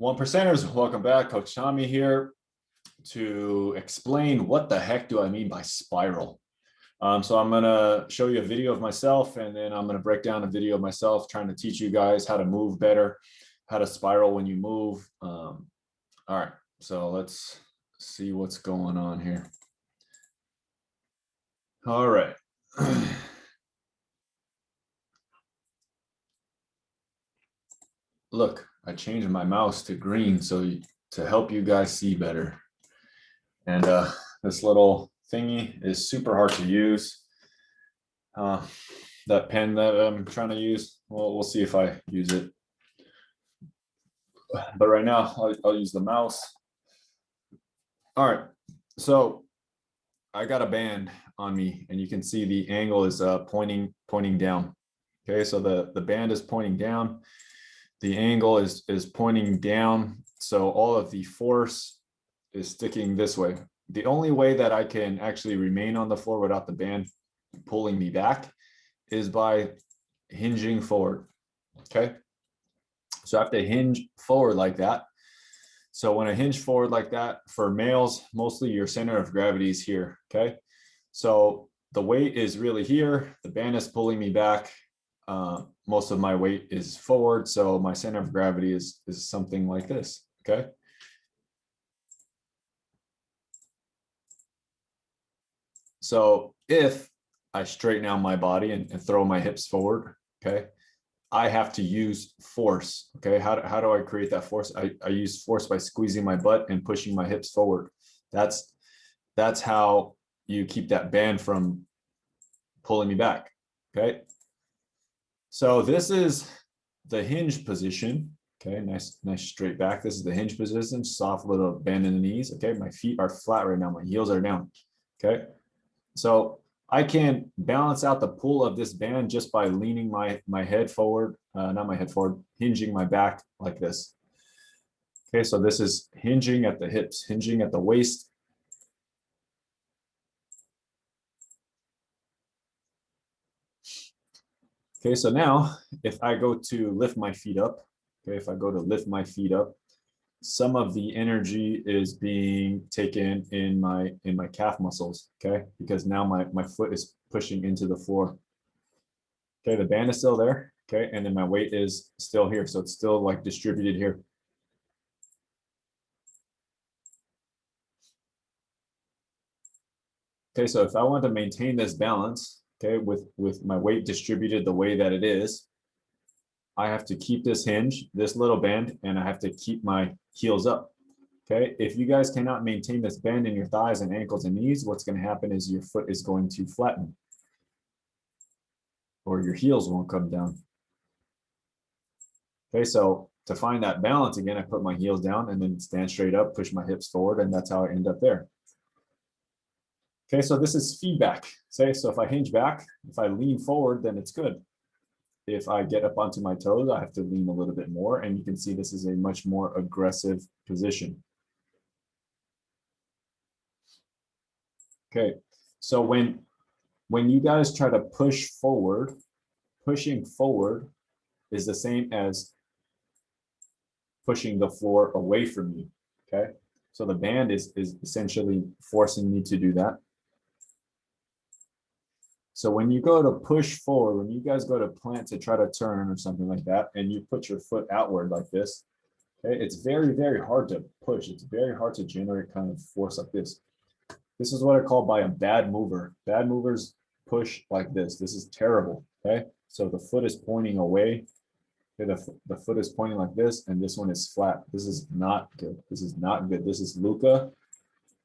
One percenters, welcome back. Coach Tommy here to explain what the heck do I mean by spiral. So I'm going to show you a video of myself, and then I'm going to break down a video of myself trying to teach you guys how to move better, how to spiral when you move. All right, so let's see what's going on here. All right. Look, I changed my mouse to green so to help you guys see better. And this little thingy is super hard to use. That pen that I'm trying to use, well, we'll see if I use it. But right now, I'll use the mouse. All right, so I got a band on me, and you can see the angle is pointing down. Okay, so the band is pointing down. The angle is pointing down, so all of the force is sticking this way. The only way that I can actually remain on the floor without the band pulling me back is by hinging forward. Okay, so I have to hinge forward like that. So when I hinge forward like that, for males, mostly your center of gravity is here. Okay, so the weight is really here, the band is pulling me back. Most of my weight is forward, so my center of gravity is something like this. Okay, so if I straighten out my body and throw my hips forward, okay, I have to use force. Okay, how do I create that force? I use force by squeezing my butt and pushing my hips forward. That's how you keep that band from pulling me back. Okay, so this is the hinge position. Okay, nice straight back. This is the hinge position, soft little bend in the knees. Okay, my feet are flat right now, my heels are down. Okay, so I can balance out the pull of this band just by leaning my head forward, not my head forward, hinging my back like this. Okay, so this is hinging at the hips, hinging at the waist. Okay, so now if I go to lift my feet up, okay, if I go to lift my feet up, some of the energy is being taken in my calf muscles, okay, because now my foot is pushing into the floor. Okay, the band is still there, okay, and then my weight is still here, so it's still like distributed here. Okay, so if I want to maintain this balance, okay, with my weight distributed the way that it is, I have to keep this hinge, this little band, and I have to keep my heels up. Okay, if you guys cannot maintain this bend in your thighs and ankles and knees, what's going to happen is your foot is going to flatten, or your heels won't come down. Okay, so to find that balance again, I put my heels down and then stand straight up, push my hips forward, and that's how I end up there. Okay, so this is feedback. Say, so if I hinge back, if I lean forward, then it's good. If I get up onto my toes, I have to lean a little bit more, and you can see this is a much more aggressive position. Okay, so when you guys try to push forward, pushing forward is the same as pushing the floor away from you. Okay, so the band is essentially forcing me to do that. So when you go to push forward, when you guys go to plant to try to turn or something like that, and you put your foot outward like this, okay, it's very, very hard to push. It's very hard to generate kind of force like this. This is what I call by a bad mover. Bad movers push like this. This is terrible, okay? So the foot is pointing away. Okay, the foot is pointing like this, and this one is flat. This is not good. This is not good. This is Luca.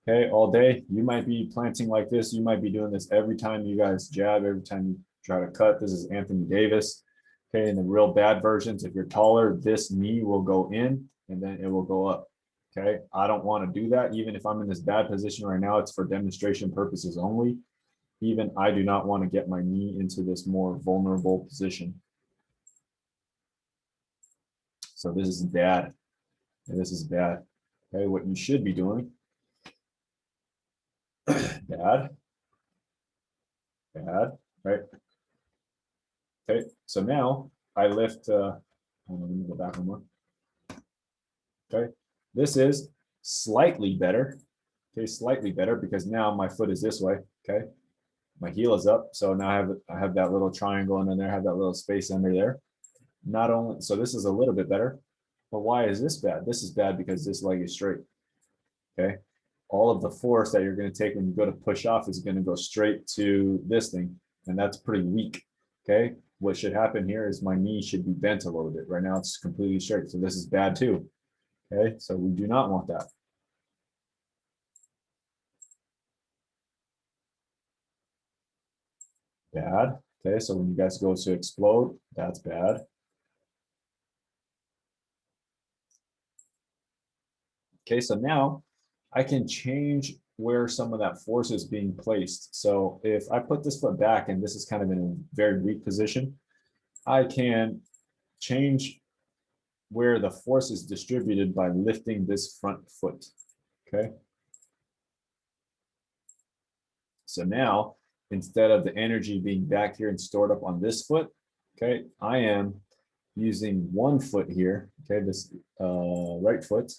Okay, all day. You might be planting like this. You might be doing this every time you guys jab, every time you try to cut. This is Anthony Davis. Okay, in the real bad versions, if you're taller, this knee will go in and then it will go up. Okay, I don't want to do that. Even if I'm in this bad position right now, it's for demonstration purposes only. Even I do not want to get my knee into this more vulnerable position. So this is bad. This is bad. Okay, what you should be doing, bad, right? Okay, so now I lift, let me go back one more. Okay, this is slightly better. Okay, slightly better because now my foot is this way. Okay, my heel is up, so now I have that little triangle, and then I have that little space under there. Not only so, this is a little bit better, but why is this bad? This is bad because this leg is straight. Okay, all of the force that you're going to take when you go to push off is going to go straight to this thing, and that's pretty weak. Okay, what should happen here is my knee should be bent a little bit. Right now it's completely straight, so this is bad too. Okay, so we do not want that. Bad. Okay, so when you guys go to explode, that's bad. Okay, so now I can change where some of that force is being placed. So if I put this foot back and this is kind of in a very weak position, I can change where the force is distributed by lifting this front foot. Okay. So now, instead of the energy being back here and stored up on this foot, okay, I am using one foot here, okay, this right foot.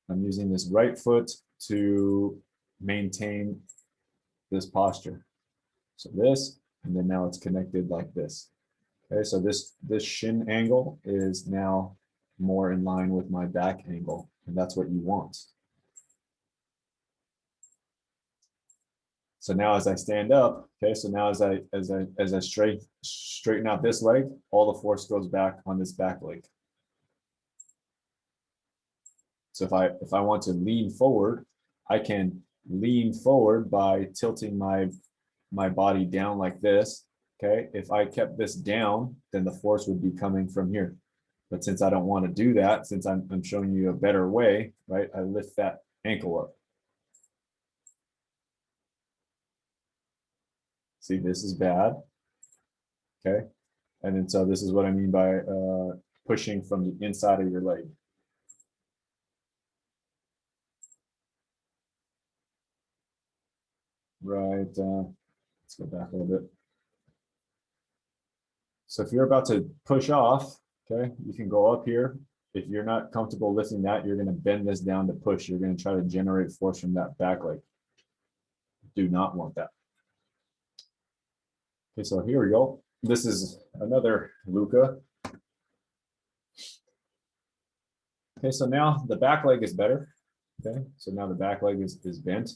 I'm using this right foot to maintain this posture. So this, and then now it's connected like this. Okay, so this shin angle is now more in line with my back angle, and that's what you want. So now as I stand up, okay, so now as I straighten out this leg, all the force goes back on this back leg. So if I want to lean forward, I can lean forward by tilting my body down like this. Okay, if I kept this down, then the force would be coming from here. But since I don't want to do that, since I'm showing you a better way, right? I lift that ankle up. See, this is bad. Okay, and then so this is what I mean by pushing from the inside of your leg. Right. Let's go back a little bit. So if you're about to push off, okay, you can go up here. If you're not comfortable lifting that, you're going to bend this down to push. You're going to try to generate force from that back leg. Do not want that. Okay, so here we go. This is another Luca. Okay, so now the back leg is better. Okay, so now the back leg is bent.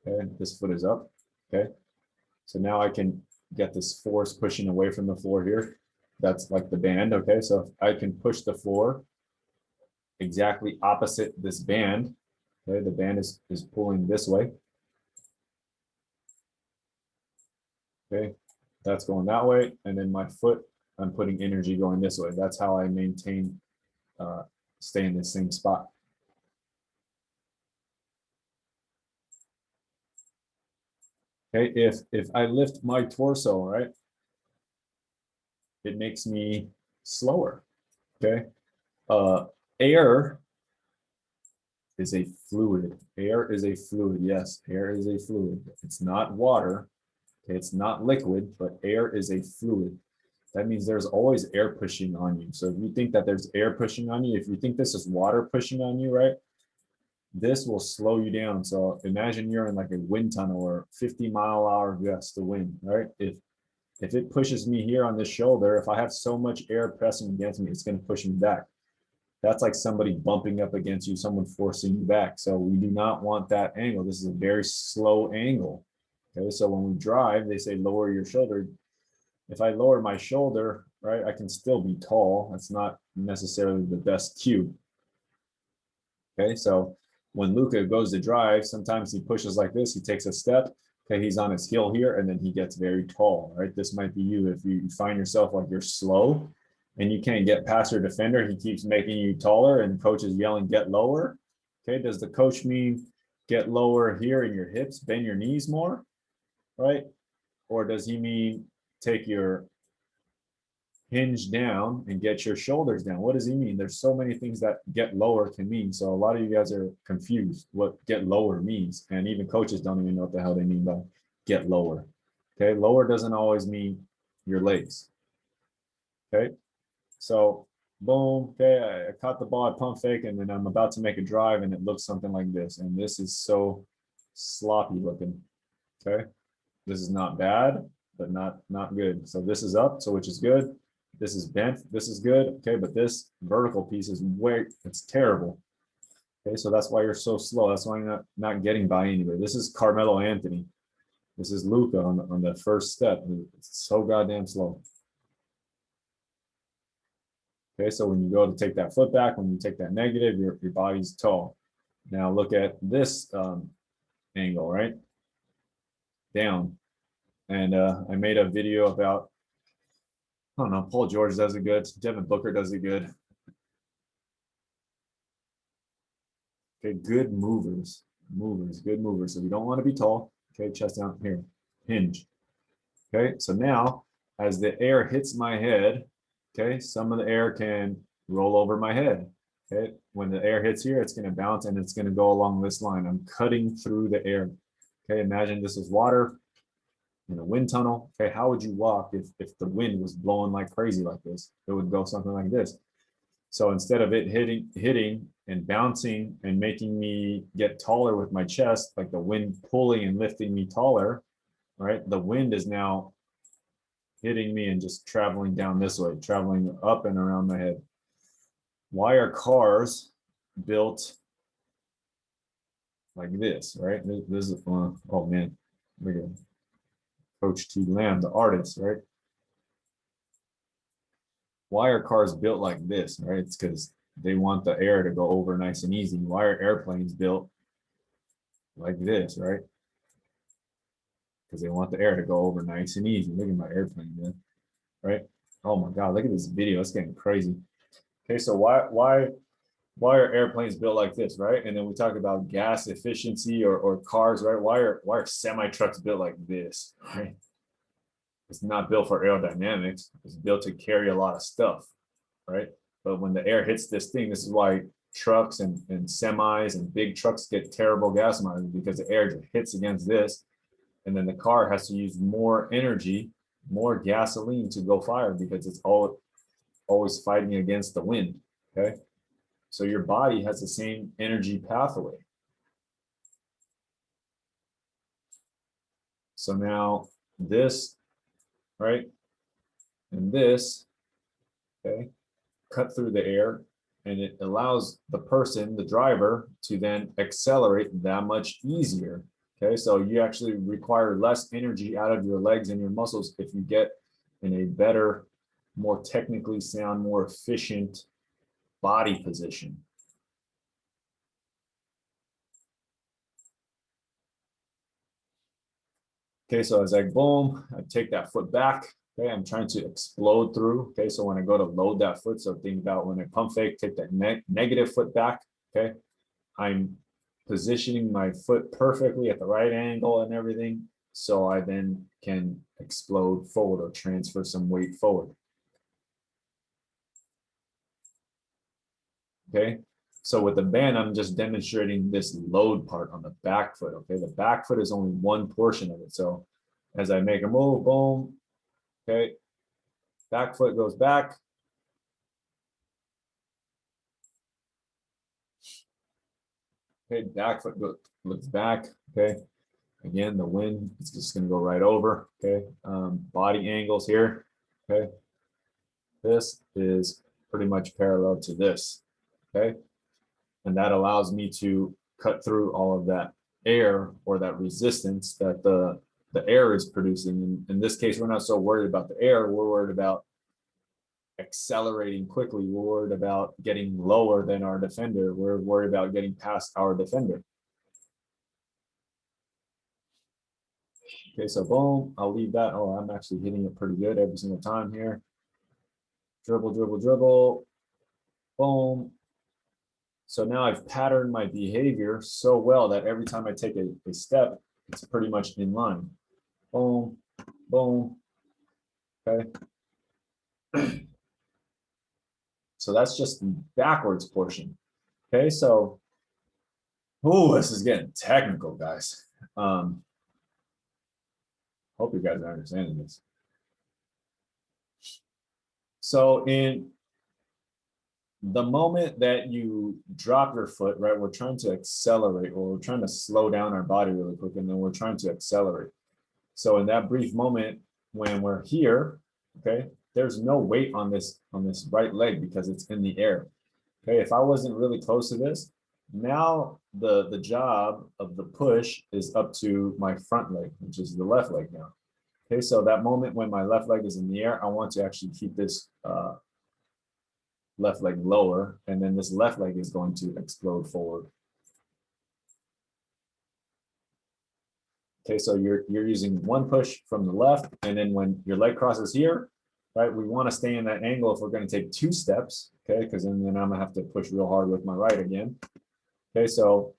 Okay, this foot is up. Okay, so now I can get this force pushing away from the floor here. That's like the band. Okay, so I can push the floor exactly opposite this band. Okay, the band is pulling this way. Okay, that's going that way, and then my foot, I'm putting energy going this way. That's how I maintain, stay in the same spot. Okay, if I lift my torso, right, it makes me slower. Okay, air is a fluid. Air is a fluid. Yes, air is a fluid. It's not water. Okay, it's not liquid, but air is a fluid. That means there's always air pushing on you. So if you think that there's air pushing on you, if you think this is water pushing on you, right, this will slow you down. So imagine you're in like a wind tunnel or 50-mile-an-hour gust of wind, right? If it pushes me here on this shoulder, if I have so much air pressing against me, it's going to push me back. That's like somebody bumping up against you, someone forcing you back. So we do not want that angle. This is a very slow angle. Okay, so when we drive, they say lower your shoulder. If I lower my shoulder, right, I can still be tall. That's not necessarily the best cue. Okay, so when Luca goes to drive, sometimes he pushes like this, he takes a step, okay, he's on his heel here, and then he gets very tall, right? This might be you. If you find yourself like you're slow and you can't get past your defender, he keeps making you taller, and the coach is yelling, get lower. Okay, does the coach mean get lower here in your hips, bend your knees more, right? Or does he mean take your hinge down and get your shoulders down? What does he mean? There's so many things that get lower can mean. So a lot of you guys are confused what get lower means. And even coaches don't even know what the hell they mean by get lower. Okay, lower doesn't always mean your legs. Okay, so Boom. Okay, I caught the ball, I pump fake, and then I'm about to make a drive, and it looks something like this. And this is so sloppy looking. Okay, this is not bad, but not good. So this is up, so which is good. This is bent. This is good. Okay, but this vertical piece is it's terrible. Okay, so that's why you're so slow. That's why you're not getting by anyway. This is Carmelo Anthony. This is Luca on the first step. It's so goddamn slow. Okay, so when you go to take that foot back, when you take that negative, your body's tall. Now look at this angle, right? Down. And I made a video about, I don't know, Paul George does it good. Devin Booker does it good. Okay, good movers. Good movers. So you don't want to be tall. Okay, chest down here. Hinge. Okay, so now as the air hits my head, okay, some of the air can roll over my head. Okay, when the air hits here, it's going to bounce and it's going to go along this line. I'm cutting through the air. Okay, imagine this is water in a wind tunnel. Okay, how would you walk if the wind was blowing like crazy like this? It would go something like this. So instead of it hitting and bouncing and making me get taller with my chest, like the wind pulling and lifting me taller, right? The wind is now hitting me and just traveling down this way, traveling up and around my head. Why are cars built like this, right? This is, oh man, look at Coach T. Lamb, the artist, right? Why are cars built like this, right? It's because they want the air to go over nice and easy. Why are airplanes built like this, right? Because they want the air to go over nice and easy. Look at my airplane, man, right? Oh my God, look at this video. It's getting crazy. Okay, so why are airplanes built like this, right? And then we talk about gas efficiency or cars, right? Why are semi trucks built like this, right? It's not built for aerodynamics. It's built to carry a lot of stuff, right? But when the air hits this thing, this is why trucks and semis and big trucks get terrible gas mileage, because the air hits against this, and then the car has to use more energy, more gasoline to go fire because it's always fighting against the wind. Okay, so your body has the same energy pathway. So now this, right, and this, okay, cut through the air, and it allows the person, the driver, to then accelerate that much easier. Okay, so you actually require less energy out of your legs and your muscles if you get in a better, more technically sound, more efficient body position. Okay, so as I boom, I take that foot back. Okay, I'm trying to explode through. Okay, so when I go to load that foot, so think about when I pump fake, take that negative foot back. Okay, I'm positioning my foot perfectly at the right angle and everything, so I then can explode forward or transfer some weight forward. Okay, so with the band, I'm just demonstrating this load part on the back foot. Okay, the back foot is only one portion of it. So as I make a move, boom, okay, back foot goes back. Okay, back foot looks back. Okay, again, the wind is just going to go right over. Okay, body angles here. Okay, this is pretty much parallel to this. Okay, and that allows me to cut through all of that air or that resistance that the air is producing. In this case, we're not so worried about the air. We're worried about accelerating quickly. We're worried about getting lower than our defender. We're worried about getting past our defender. Okay, so boom, I'll leave that. Oh, I'm actually hitting it pretty good every single time here. Dribble, dribble, dribble. Boom. So now I've patterned my behavior so well that every time I take a step, it's pretty much in line. Boom, boom. Okay. So that's just the backwards portion. Okay, so, oh, this is getting technical, guys. Hope you guys are understanding this. So in the moment that you drop your foot, right, we're trying to accelerate, or we're trying to slow down our body really quick, and then we're trying to accelerate. So in that brief moment when we're here, okay, there's no weight on this right leg because it's in the air. Okay, if I wasn't really close to this, now the job of the push is up to my front leg, which is the left leg now. Okay, so that moment when my left leg is in the air, I want to actually keep this left leg lower, and then this left leg is going to explode forward. Okay, so you're using one push from the left, and then when your leg crosses here, right, we want to stay in that angle if we're going to take 2 steps, okay, because then I'm gonna have to push real hard with my right again. Okay, so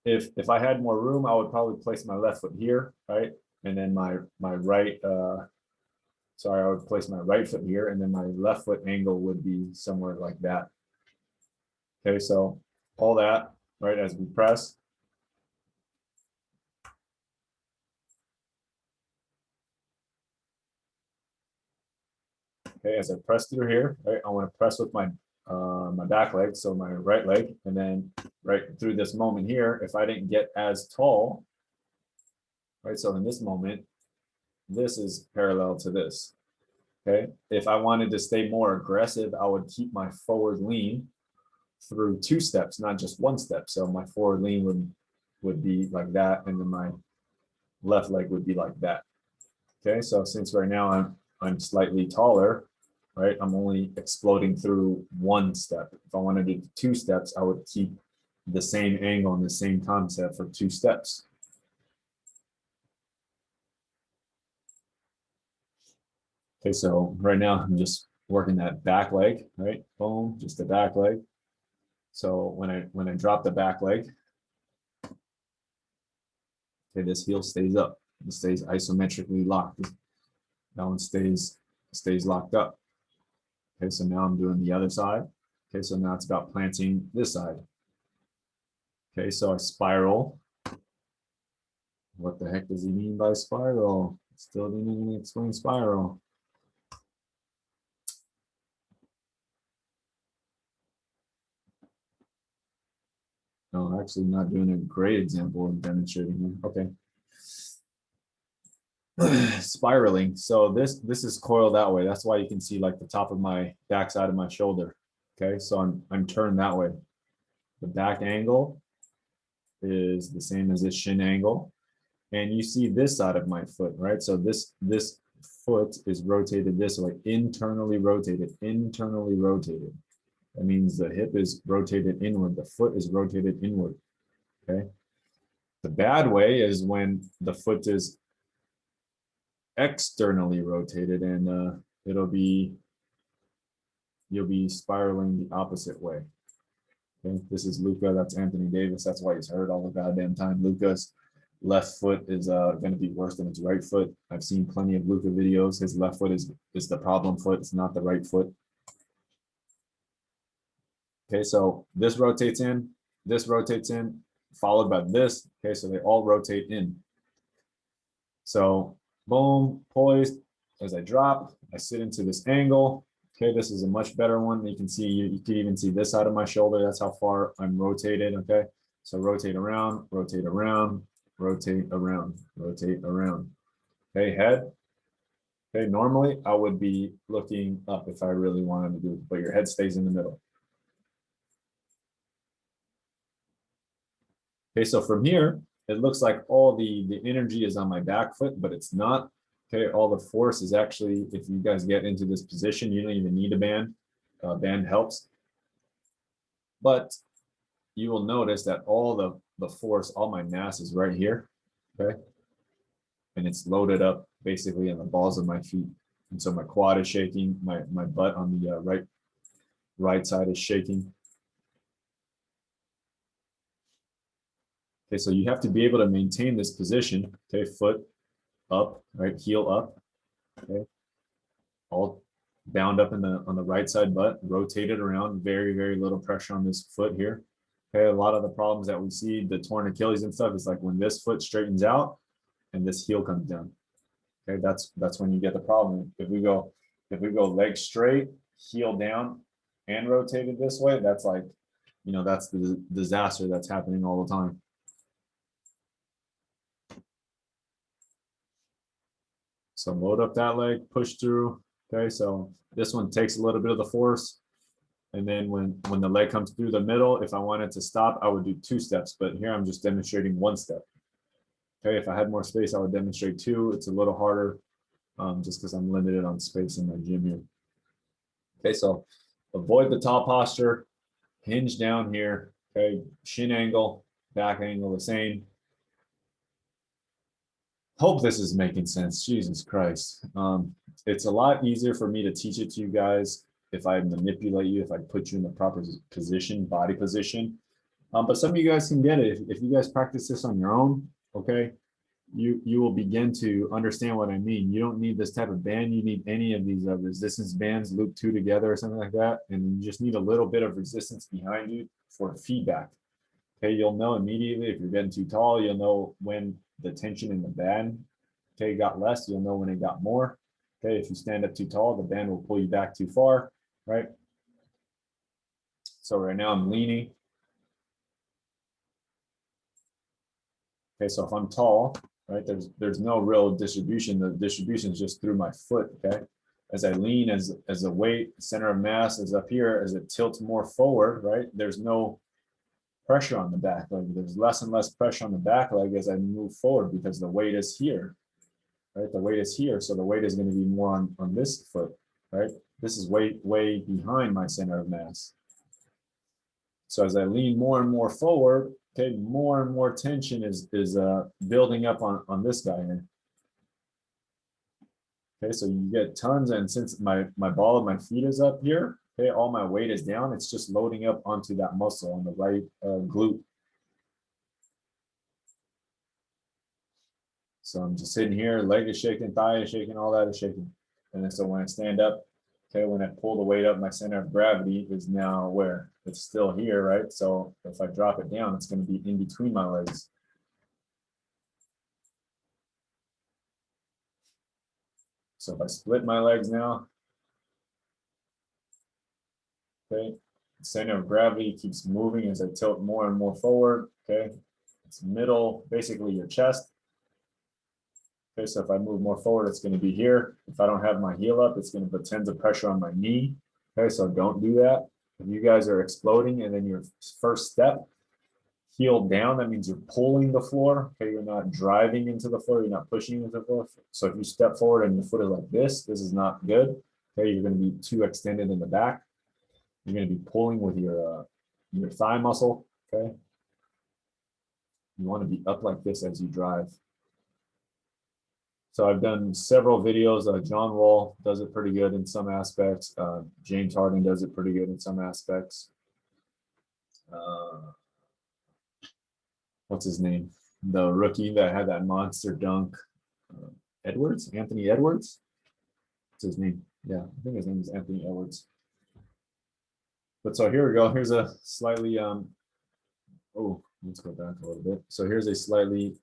if I had more room, I would probably place my left foot here, right, and then my right, sorry, I would place my right foot here, and then my left foot angle would be somewhere like that. Okay, so all that, right, as we press. Okay, as I press through here, right, I want to press with my my back leg, so my right leg, and then right through this moment here, if I didn't get as tall, right, so in this moment, this is parallel to this. Okay, if I wanted to stay more aggressive, I would keep my forward lean through 2 steps, not just 1 step. So my forward lean would be like that, and then my left leg would be like that. Okay, so since right now I'm slightly taller, right, I'm only exploding through 1 step. If I wanted to do 2 steps, I would keep the same angle and the same concept for 2 steps. Okay, so right now I'm just working that back leg, right? Boom, just the back leg. So when I drop the back leg, okay, this heel stays up. It stays isometrically locked. That one stays locked up. Okay, so now I'm doing the other side. Okay, so now it's about planting this side. Okay, so I spiral. What the heck does he mean by spiral? Still didn't explain spiral. No, actually not doing a great example of demonstrating here. Okay. Spiraling. So this is coiled that way. That's why you can see like the top of my backside of my shoulder. Okay, so I'm turned that way. The back angle is the same as this shin angle. And you see this side of my foot, right? So this foot is rotated this way, internally rotated, internally rotated. That means the hip is rotated inward, the foot is rotated inward, okay? The bad way is when the foot is externally rotated, and you'll be spiraling the opposite way. Okay, this is Luca, that's Anthony Davis, that's why he's hurt all the goddamn time. Luca's left foot is going to be worse than his right foot. I've seen plenty of Luca videos. His left foot is the problem foot, it's not the right foot. Okay, so this rotates in, followed by this. Okay, so they all rotate in. So boom, poised. As I drop, I sit into this angle. Okay, this is a much better one. You can see, you can even see this side of my shoulder. That's how far I'm rotated. Okay, so rotate around, rotate around, rotate around, rotate around. Okay, head. Okay, normally I would be looking up if I really wanted to do it, but your head stays in the middle. Okay, so from here, it looks like all the energy is on my back foot, but it's not. Okay, all the force is actually, if you guys get into this position, you don't even need a band. Band helps. But you will notice that all the force, all my mass is right here. Okay. And it's loaded up basically in the balls of my feet. And so my quad is shaking, my butt on the right side is shaking. Okay, so you have to be able to maintain this position. Okay, foot up, right, heel up. Okay, all bound up on the right side butt, rotated around, very, very little pressure on this foot here. Okay, a lot of the problems that we see, the torn Achilles and stuff, is like when this foot straightens out and this heel comes down. Okay, that's when you get the problem. If we go leg straight, heel down, and rotated this way, that's like, you know, that's the disaster that's happening all the time. So load up that leg, push through. Okay, so this one takes a little bit of the force. And then when the leg comes through the middle, if I wanted to stop, I would do 2 steps. But here I'm just demonstrating 1 step. Okay, if I had more space, I would demonstrate 2. It's a little harder just because I'm limited on space in my gym here. Okay, so avoid the tall posture, hinge down here. Okay, shin angle, back angle the same. Hope this is making sense. Jesus Christ. It's a lot easier for me to teach it to you guys if I manipulate you, if I put you in the proper position, body position. But some of you guys can get it. If you guys practice this on your own, okay, you will begin to understand what I mean. You don't need this type of band. You need any of these resistance bands looped 2 together or something like that. And you just need a little bit of resistance behind you for feedback. Okay, you'll know immediately if you're getting too tall. You'll know when the tension in the band, okay, got less. You'll know when it got more. Okay, if you stand up too tall, the band will pull you back too far, right? So right now I'm leaning. Okay, so if I'm tall, right, there's no real distribution. The distribution is just through my foot, okay? As I lean, as the weight, center of mass is up here, as it tilts more forward, right, there's no pressure on the back leg. There's less and less pressure on the back leg as I move forward because the weight is here, right? The weight is here, so the weight is going to be more on this foot, right? This is way behind my center of mass. So as I lean more and more forward, okay, more and more tension is building up on this guy here. Okay, so you get tons, and since my ball of my feet is up here, okay, all my weight is down. It's just loading up onto that muscle on the right glute. So I'm just sitting here, leg is shaking, thigh is shaking, all that is shaking. And then so when I stand up, okay, when I pull the weight up, my center of gravity is now where? It's still here, right? So if I drop it down, it's going to be in between my legs. So if I split my legs now, okay, the center of gravity keeps moving as I tilt more and more forward, okay? It's middle, basically your chest. Okay, so if I move more forward, it's going to be here. If I don't have my heel up, it's going to put tons of pressure on my knee. Okay, so don't do that. If you guys are exploding and then your first step, heel down, that means you're pulling the floor. Okay, you're not driving into the floor, you're not pushing into the floor. So if you step forward and your foot is like this is not good. Okay, you're going to be too extended in the back. You're going to be pulling with your thigh muscle. Okay, you want to be up like this as you drive. So I've done several videos. John Wall does it pretty good in some aspects. James Harden does it pretty good in some aspects. What's his name? The rookie that had that monster dunk. Edwards? Anthony Edwards? What's his name? Yeah, I think his name is Anthony Edwards. But so here we go. Here's a slightly, oh, let's go back a little bit. So here's a slightly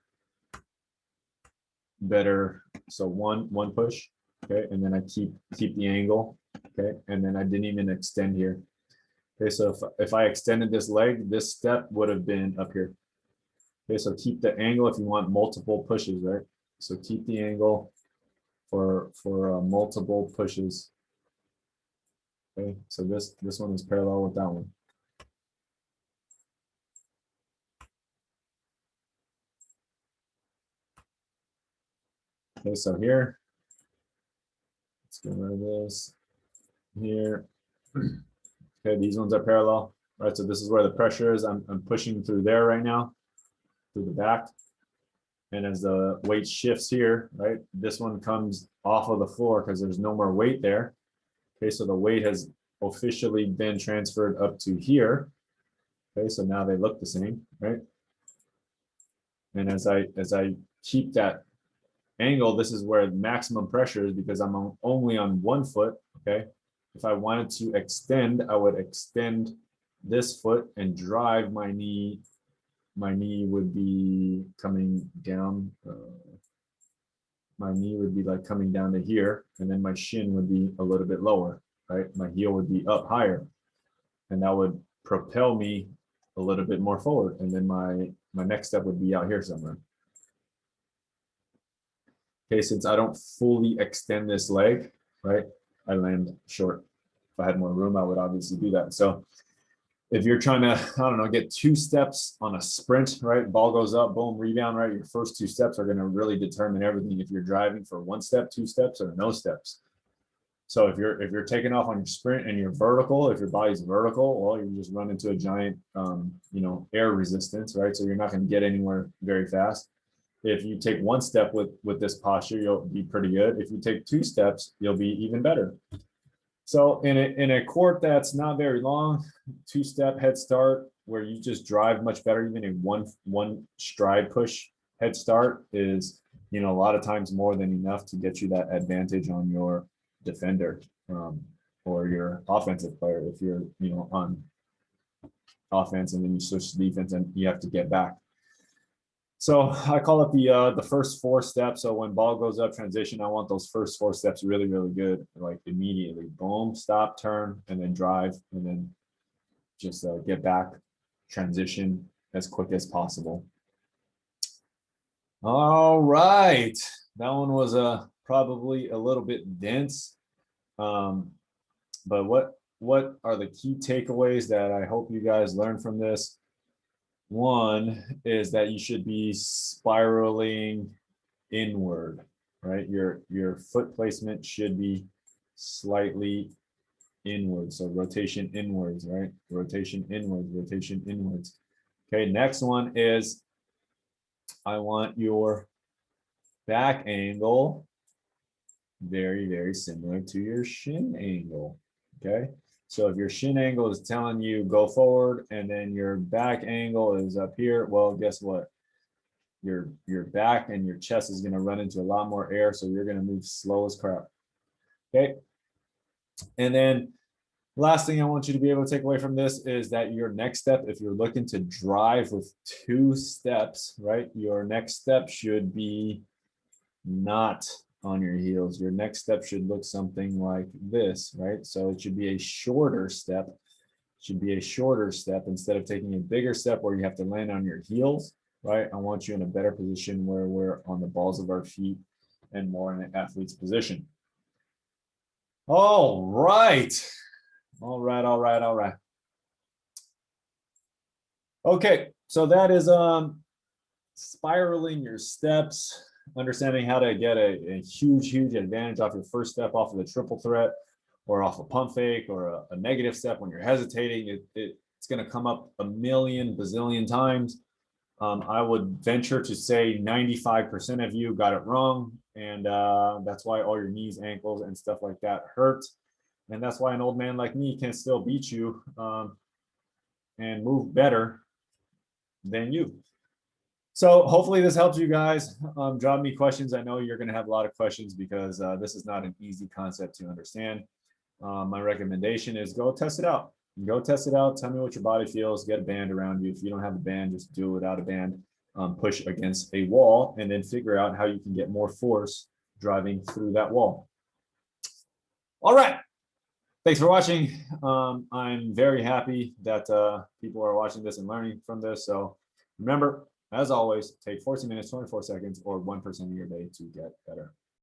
better, so one push, okay, and then I keep the angle, okay, and then I didn't even extend here. Okay, so if I extended this leg, this step would have been up here. Okay, so keep the angle if you want multiple pushes, right? So keep the angle for multiple pushes. Okay, so this one is parallel with that one. Okay, so here, let's get rid of this here. Okay, these ones are parallel, right? So this is where the pressure is. I'm pushing through there right now, through the back. And as the weight shifts here, right, this one comes off of the floor because there's no more weight there. Okay, so the weight has officially been transferred up to here. Okay, so now they look the same, right? And as I keep that angle, this is where maximum pressure is because I'm only on one foot, okay? If I wanted to extend, I would extend this foot and drive my knee. My knee would be coming down. My knee would be like coming down to here, and then my shin would be a little bit lower, right? My heel would be up higher. and that would propel me a little bit more forward. And then my next step would be out here somewhere. Okay, since I don't fully extend this leg, right, I land short. If I had more room, I would obviously do that. So if you're trying to, I don't know, get 2 steps on a sprint, right, ball goes up, boom, rebound, right, your first 2 steps are going to really determine everything. If you're driving for 1 step, 2 steps, or no steps. So if you're taking off on your sprint and you're vertical, if your body's vertical, well, you just run into a giant, air resistance, right? So you're not going to get anywhere very fast. If you take 1 step with this posture, you'll be pretty good. If you take 2 steps, you'll be even better. So in a court that's not very long, 2-step head start where you just drive much better. Even a one stride push head start is, a lot of times more than enough to get you that advantage on your defender or your offensive player. If you're, on offense and then you switch to defense and you have to get back. So I call it the first 4 steps. So when ball goes up transition, I want those first 4 steps really, really good. Like immediately, boom, stop, turn, and then drive, and then just get back, transition as quick as possible. All right, that one was probably a little bit dense, but what are the key takeaways that I hope you guys learned from this? One is that you should be spiraling inward, right? Your foot placement should be slightly inward. So rotation inwards, right? Rotation inwards, rotation inwards. Okay, next one is I want your back angle very, very similar to your shin angle, okay? So if your shin angle is telling you go forward and then your back angle is up here, well, guess what? Your back and your chest is going to run into a lot more air, so you're going to move slow as crap. Okay. And then last thing I want you to be able to take away from this is that your next step, if you're looking to drive with 2 steps, right? Your next step should be not on your heels. Your next step should look something like this, right? So it should be a shorter step. Should be a shorter step instead of taking a bigger step where you have to land on your heels, right? I want you in a better position where we're on the balls of our feet and more in an athlete's position. All right. All right, all right, all right. Okay, so that is spiraling your steps, understanding how to get a huge advantage off your first step off of the triple threat or off a pump fake or a negative step when you're hesitating. It's going to come up a million bazillion times. I would venture to say 95% of you got it wrong, and that's why all your knees, ankles, and stuff like that hurt. And that's why an old man like me can still beat you and move better than you. So hopefully this helps you guys. Drop me questions. I know you're going to have a lot of questions because this is not an easy concept to understand. My recommendation is go test it out. Go test it out. Tell me what your body feels. Get a band around you. If you don't have a band, just do it without a band. Push against a wall and then figure out how you can get more force driving through that wall. All right. Thanks for watching. I'm very happy that people are watching this and learning from this. So remember, as always, take 14 minutes, 24 seconds, or 1% of your day to get better.